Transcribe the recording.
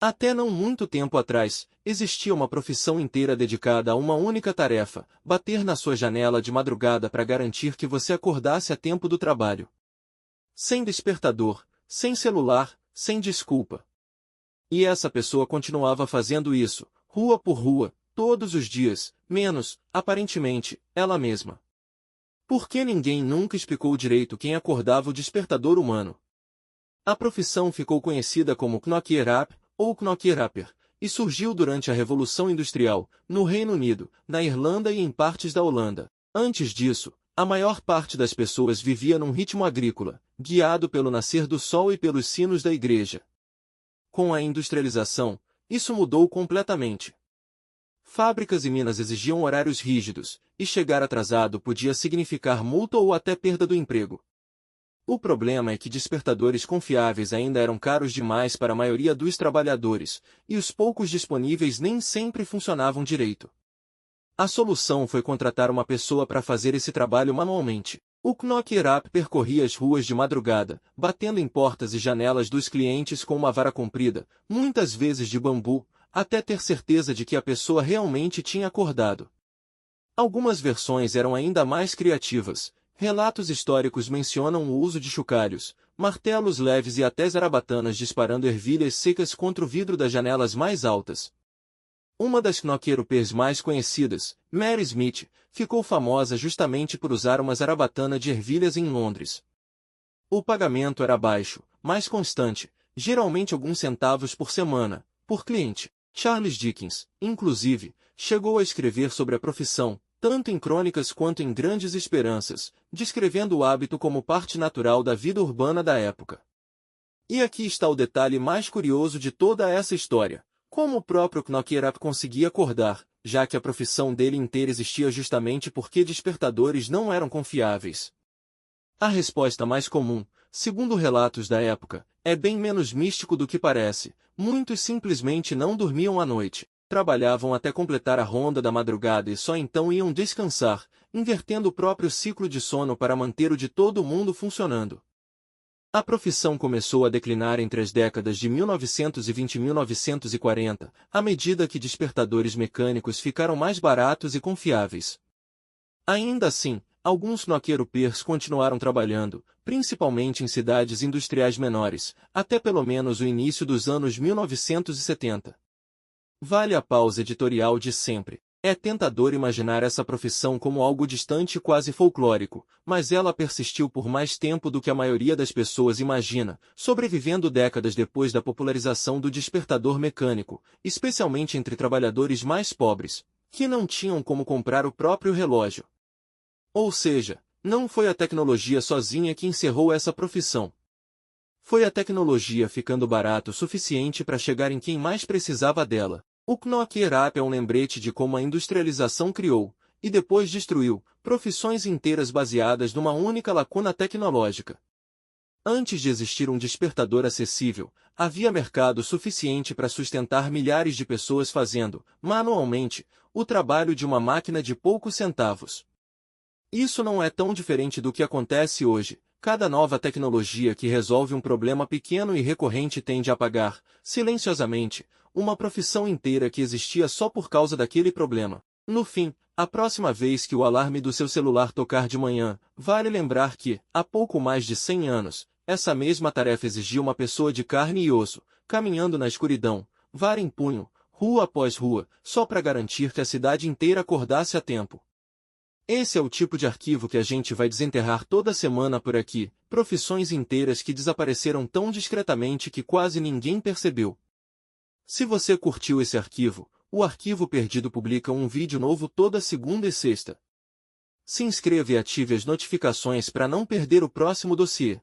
Até não muito tempo atrás, existia uma profissão inteira dedicada a uma única tarefa: bater na sua janela de madrugada para garantir que você acordasse a tempo do trabalho. Sem despertador, sem celular, sem desculpa. E essa pessoa continuava fazendo isso, rua por rua, todos os dias, menos, aparentemente, ela mesma. Por que ninguém nunca explicou direito quem acordava o despertador humano? A profissão ficou conhecida como Knockerap, ou Knockerapper, e surgiu durante a Revolução Industrial, no Reino Unido, na Irlanda e em partes da Holanda. Antes disso, a maior parte das pessoas vivia num ritmo agrícola, guiado pelo nascer do sol e pelos sinos da igreja. Com a industrialização, isso mudou completamente. Fábricas e minas exigiam horários rígidos, e chegar atrasado podia significar multa ou até perda do emprego. O problema é que despertadores confiáveis ainda eram caros demais para a maioria dos trabalhadores, e os poucos disponíveis nem sempre funcionavam direito. A solução foi contratar uma pessoa para fazer esse trabalho manualmente. O Knockerap percorria as ruas de madrugada, batendo em portas e janelas dos clientes com uma vara comprida, muitas vezes de bambu, até ter certeza de que a pessoa realmente tinha acordado. Algumas versões eram ainda mais criativas. Relatos históricos mencionam o uso de chocalhos, martelos leves e até zarabatanas disparando ervilhas secas contra o vidro das janelas mais altas. Uma das knockeropers mais conhecidas, Mary Smith, ficou famosa justamente por usar uma zarabatana de ervilhas em Londres. O pagamento era baixo, mas constante, geralmente alguns centavos por semana, por cliente. Charles Dickens, inclusive, chegou a escrever sobre a profissão, tanto em crônicas quanto em Grandes Esperanças, descrevendo o hábito como parte natural da vida urbana da época. E aqui está o detalhe mais curioso de toda essa história: como o próprio Knockerap conseguia acordar, já que a profissão dele inteira existia justamente porque despertadores não eram confiáveis. A resposta mais comum, segundo relatos da época, é bem menos místico do que parece. Muitos simplesmente não dormiam à noite, trabalhavam até completar a ronda da madrugada e só então iam descansar, invertendo o próprio ciclo de sono para manter o de todo mundo funcionando. A profissão começou a declinar entre as décadas de 1920 e 1940, à medida que despertadores mecânicos ficaram mais baratos e confiáveis. Ainda assim, alguns knockeropers continuaram trabalhando, principalmente em cidades industriais menores, até pelo menos o início dos anos 1970. Vale a pausa editorial de sempre. É tentador imaginar essa profissão como algo distante e quase folclórico, mas ela persistiu por mais tempo do que a maioria das pessoas imagina, sobrevivendo décadas depois da popularização do despertador mecânico, especialmente entre trabalhadores mais pobres, que não tinham como comprar o próprio relógio. Ou seja, não foi a tecnologia sozinha que encerrou essa profissão. Foi a tecnologia ficando barato o suficiente para chegar em quem mais precisava dela. O Knockerap é um lembrete de como a industrialização criou, e depois destruiu, profissões inteiras baseadas numa única lacuna tecnológica. Antes de existir um despertador acessível, havia mercado suficiente para sustentar milhares de pessoas fazendo, manualmente, o trabalho de uma máquina de poucos centavos. Isso não é tão diferente do que acontece hoje. Cada nova tecnologia que resolve um problema pequeno e recorrente tende a apagar, silenciosamente, uma profissão inteira que existia só por causa daquele problema. No fim, a próxima vez que o alarme do seu celular tocar de manhã, vale lembrar que, há pouco mais de 100 anos, essa mesma tarefa exigia uma pessoa de carne e osso, caminhando na escuridão, vara em punho, rua após rua, só para garantir que a cidade inteira acordasse a tempo. Esse é o tipo de arquivo que a gente vai desenterrar toda semana por aqui, profissões inteiras que desapareceram tão discretamente que quase ninguém percebeu. Se você curtiu esse arquivo, o Arquivo Perdido publica um vídeo novo toda segunda e sexta. Se inscreva e ative as notificações para não perder o próximo dossiê.